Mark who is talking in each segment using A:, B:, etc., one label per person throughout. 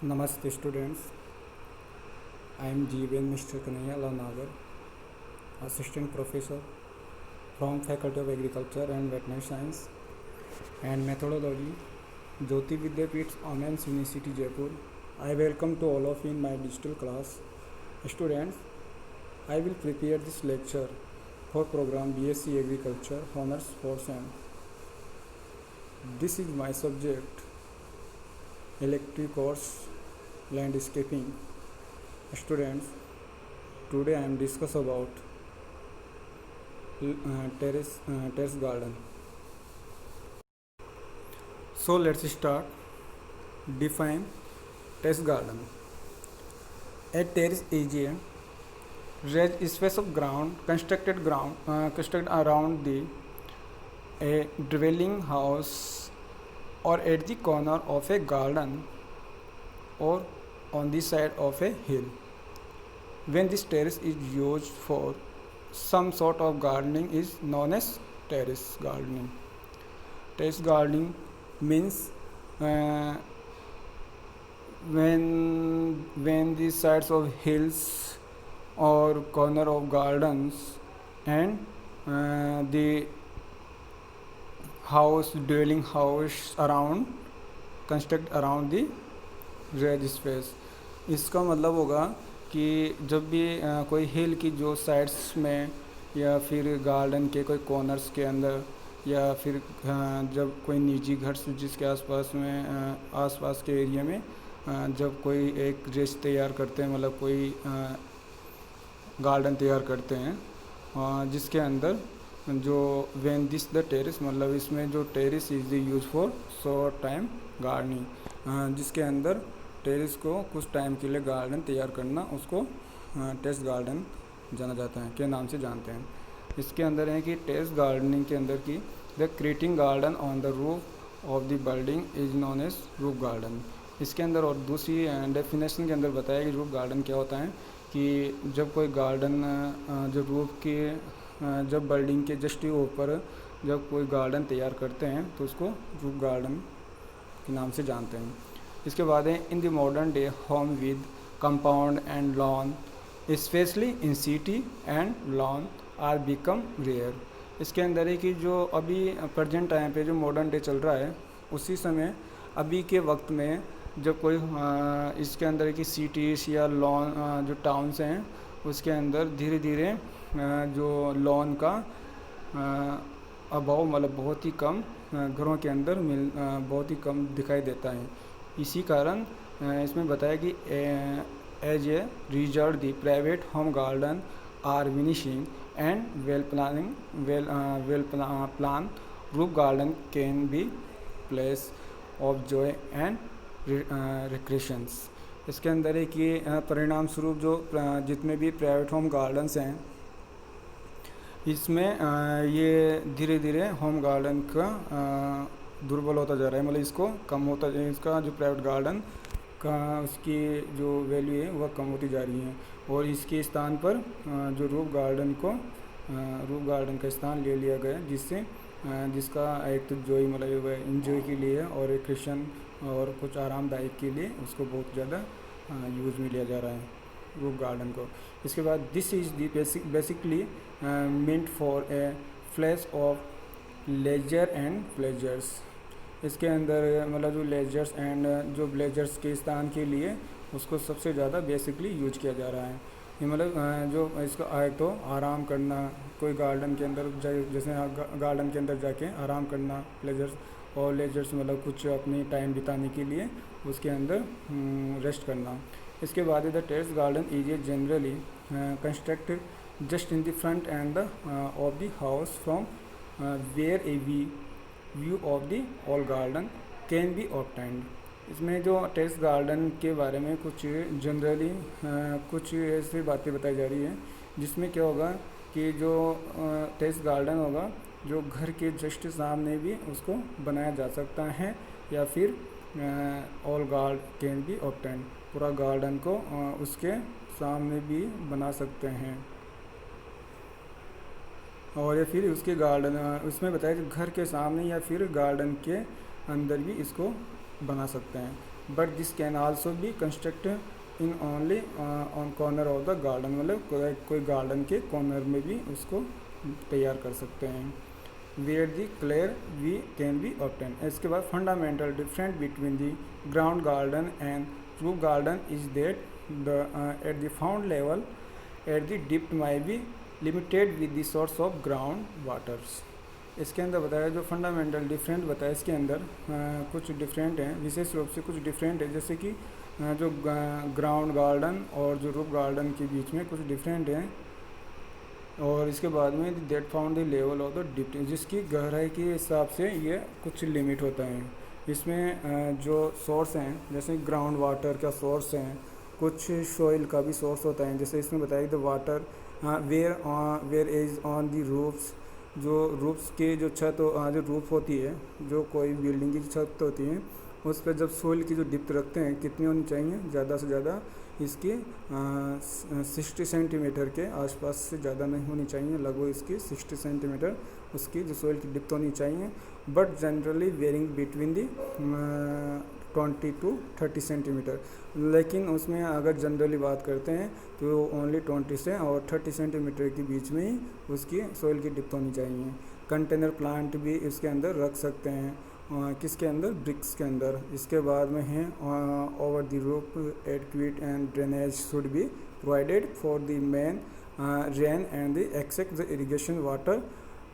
A: Namaste students, I am Jeeven Mr. Kanaya Lanagar, Assistant Professor from Faculty of Agriculture and Veterinary Science and Methodology, Jyoti Vidyapeeth Women's University Jaipur. I welcome to all of you in my digital class. Students, I will prepare this lecture for program BSc Agriculture Honors 4th Sem. This is my subject, electric course landscaping. Students, today I am discuss about terrace garden. So let's start. Define terrace garden. A terrace is a raised space of ground constructed around the a dwelling house or at the corner of a garden or on the side of a hill. When this terrace is used for some sort of gardening is known as terrace gardening. Terrace gardening means when the sides of hills or corner of gardens and the dwelling house construct around the red space. इसका मतलब होगा कि जब भी कोई हिल की जो sides में या फिर गार्डन के कोई कॉर्नर्स के अंदर या फिर जब कोई निजी घर जिसके आसपास के एरिया में जब कोई एक रेस तैयार करते हैं, मतलब कोई गार्डन तैयार करते हैं जिसके अंदर जो व्हेन दिस द टेरेस, मतलब इसमें जो terrace is the use for short time gardening, जिसके अंदर टेरेस को कुछ टाइम के लिए गार्डन तैयार करना, उसको टेरेस गार्डन जाना जाता है के नाम से जानते हैं. इसके अंदर है कि टेरेस गार्डनिंग के अंदर की the creating garden on the roof of the building is known as roof garden. इसके अंदर और दूसरी डेफिनेशन के अंदर बताया कि रूफ गार्डन क्या होता है कि जब कोई गार्डन जो रूफ के जब बिल्डिंग के जस्ट ऊपर जब कोई गार्डन तैयार करते हैं तो उसको रूफ गार्डन के नाम से जानते हैं. इसके बाद है in the modern day home with compound and lawn specially in city and lawn are become rare. इसके अंदर है कि जो अभी प्रेजेंट टाइम पे जो मॉडर्न डे चल रहा है उसी समय अभी के वक्त में जब कोई इसके अंदर है कि सिटीज़ या लॉन जो टाउन्स हैं उसके अंदर धीरे धीरे जो लॉन का अभाव, मतलब बहुत ही कम घरों के अंदर बहुत ही कम दिखाई देता है. इसी कारण इसमें बताया कि as a result the private home garden are vanishing and well plan roof garden can be place of joy and recreations. इसके अंदर है कि परिणाम स्वरूप जो जितने भी प्राइवेट होम गार्डन्स हैं इसमें ये धीरे धीरे होम गार्डन का दुर्बल होता जा रहा है, मतलब इसको कम होता जा इसका जो प्राइवेट गार्डन का उसकी जो वैल्यू है वह कम होती जा रही है और इसके स्थान पर जो रूफ गार्डन का स्थान ले लिया गया, जिससे जिसका एक तो जॉय मतलब इंजॉय के लिए और रिक्रिएशन और कुछ आरामदायक के लिए उसको बहुत ज़्यादा यूज़ में लिया जा रहा है रूफ गार्डन को. इसके बाद this is the basically meant for a flash of leisure and pleasures. इसके अंदर मतलब जो लेजर्स एंड जो प्लेजर्स के स्थान के लिए उसको सबसे ज़्यादा बेसिकली यूज किया जा रहा है. ये मतलब जो इसका आए तो आराम करना, कोई गार्डन के अंदर जैसे गार्डन के अंदर जाके आराम करना प्लेजर्स, और लेजर्स मतलब कुछ अपनी टाइम बिताने के लिए उसके अंदर रेस्ट करना. इसके बाद the terrace garden is a generally constructed just in the front end of the house from where a view of the all garden can be obtained. इसमें जो टेरेस गार्डन के बारे में कुछ जनरली कुछ ऐसी बातें बताई जा रही है जिसमें क्या होगा कि जो टेरेस गार्डन होगा जो घर के जस्ट सामने भी उसको बनाया जा सकता है या फिर all guard can be obtained, पूरा गार्डन को उसके सामने भी बना सकते हैं. और या फिर उसके गार्डन उसमें बताया कि घर के सामने या फिर गार्डन के अंदर भी इसको बना सकते हैं. But this can also be construct in only on corner of the garden, मतलब कोई गार्डन के कॉर्नर में भी उसको तैयार कर सकते हैं। Where the clear we can be obtain. इसके बाद fundamental different between the ground garden and roof garden is that the at the found level at the depth may be limited with the source of ground waters. इसके अंदर बताया जो fundamental different बताया, इसके अंदर कुछ डिफरेंट हैं, विशेष रूप से कुछ डिफरेंट है, जैसे कि जो ग्राउंड गार्डन और जो रूफ गार्डन के बीच में कुछ डिफरेंट हैं। और इसके बाद में that found the level of the depth, जिसकी गहराई के हिसाब से ये कुछ लिमिट होता है। इसमें जो सोर्स हैं, जैसे ग्राउंड वाटर का सोर्स हैं, कुछ सॉइल का भी सोर्स होता है। जैसे इसमें बताया the water where is on the roofs, जो रूफ्स के जो छत जो रूफ होती है, जो कोई बिल्डिंग की छत होती है, उस पर जब सोइल की जो डिप्थ रखते हैं कितनी होनी चाहिए, ज़्यादा से ज़्यादा इसकी 60 सेंटीमीटर के आसपास से ज़्यादा नहीं होनी चाहिए, लगभग इसकी 60 सेंटीमीटर उसकी जो सोइल की डिप्थ होनी चाहिए। But generally varying between the 20 to 30 centimetre, लेकिन उसमें अगर जनरली बात करते हैं तो ओनली 20 से और 30 सेंटीमीटर के बीच में ही उसकी सोइल की डिप्थ होनी चाहिए। कंटेनर प्लांट भी इसके अंदर रख सकते हैं, किसके अंदर, ब्रिक्स के अंदर। इसके बाद में है over the roof adequate and drainage should be provided for the main rain and the excess the irrigation water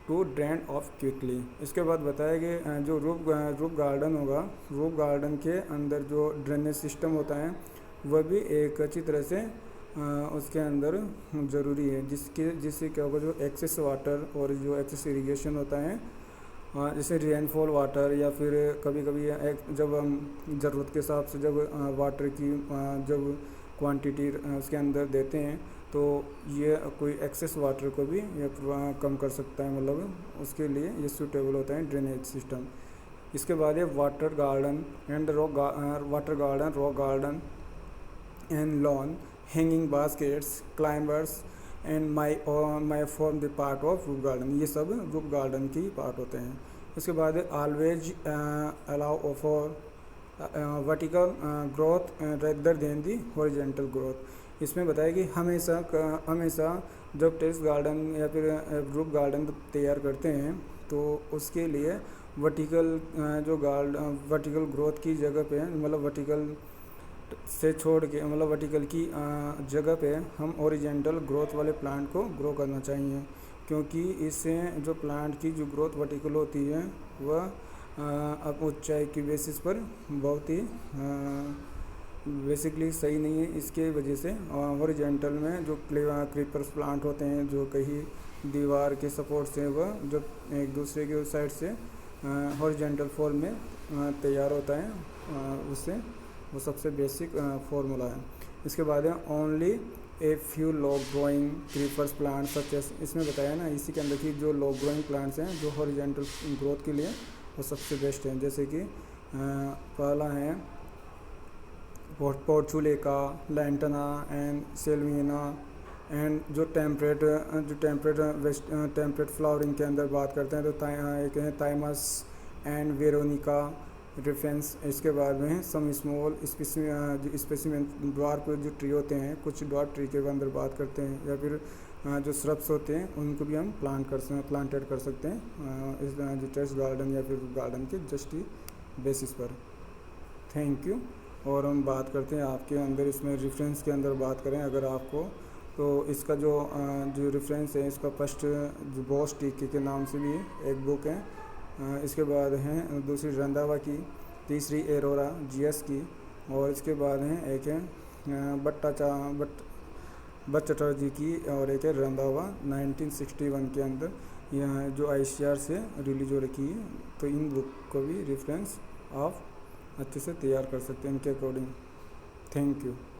A: to drain off quickly. इसके बाद बताया कि जो रूफ गार्डन होगा, रूफ गार्डन के अंदर जो ड्रेनेज सिस्टम होता है वह भी एक अच्छी तरह से उसके अंदर ज़रूरी है, जिससे क्या होगा, जो एक्सेस वाटर और जो एक्सेस इरिगेशन होता है, जैसे रेनफॉल वाटर या फिर कभी कभी जब हम ज़रूरत के हिसाब से जब वाटर की जब क्वांटिटी उसके अंदर देते हैं तो ये कोई एक्सेस वाटर को भी ये कम कर सकता है, मतलब उसके लिए ये सूटेबल होता है ड्रेनेज सिस्टम। इसके बाद है water garden and water garden, rock garden and lawn, hanging baskets, climbers and my form the part of roof garden. ये सब रूफ गार्डन की पार्ट होते हैं। इसके बाद always allow for vertical growth rather than the horizontal growth. इसमें बताया कि हमेशा जब टेरेस गार्डन या फिर रूफ गार्डन तैयार करते हैं तो उसके लिए वर्टिकल ग्रोथ की जगह पे, मतलब वर्टिकल से छोड़ के, मतलब वर्टिकल की जगह पे हम ओरिजेंटल ग्रोथ वाले प्लांट को ग्रो करना चाहिए, क्योंकि इससे जो प्लांट की जो ग्रोथ वर्टिकल होती है वह अब ऊंचाई की बेसिस पर बहुत ही बेसिकली सही नहीं है। इसके वजह से हॉरिजॉन्टल में जो क्रीपर्स प्लांट होते हैं, जो कहीं दीवार के सपोर्ट से वह जब एक दूसरे के साइड से हॉरिजॉन्टल फॉर्म में तैयार होता है, उससे वो सबसे बेसिक फॉर्मूला है। इसके बाद है only a few law growing creepers plant such as. इसमें बताया ना इसी के अंदर की जो लॉ ग्रोइंग प्लांट्स हैं जो हॉरिजॉन्टल ग्रोथ के लिए वो सबसे बेस्ट हैं, जैसे कि पहला है पोर्चुलेका, लैंटना एंड सेल्विना, एंड जो टेम्परेट फ्लावरिंग के अंदर बात करते हैं तो एक है थाइमस एंड वेरोनिका रेफरेंस। इसके बाद में सम स्मॉल स्पेसिमेन द्वार पर जो ट्री होते हैं, कुछ द्वार ट्री के अंदर बात करते हैं, या फिर जो श्रब्स होते हैं उनको भी हम प्लांटेड कर सकते हैं इस जो टेरेस गार्डन या फिर गार्डन के जस्ट बेसिस पर। Thank you. और हम बात करते हैं आपके अंदर, इसमें रेफरेंस के अंदर बात करें अगर आपको, तो इसका जो रेफरेंस है, इसका फर्स्ट जो बॉस टीके के नाम से भी एक बुक है। इसके बाद हैं दूसरी रंधावा की, तीसरी एरोरा जीएस की, और इसके बाद हैं एक है भट्ट चटर्जी की, और एक है रंधावा 1961 के अंदर यहाँ जो ICAR से रिलीज हो रखी है। तो इन बुक को भी रेफरेंस आप अच्छे से तैयार कर सकते हैं इनके अकॉर्डिंग। Thank you.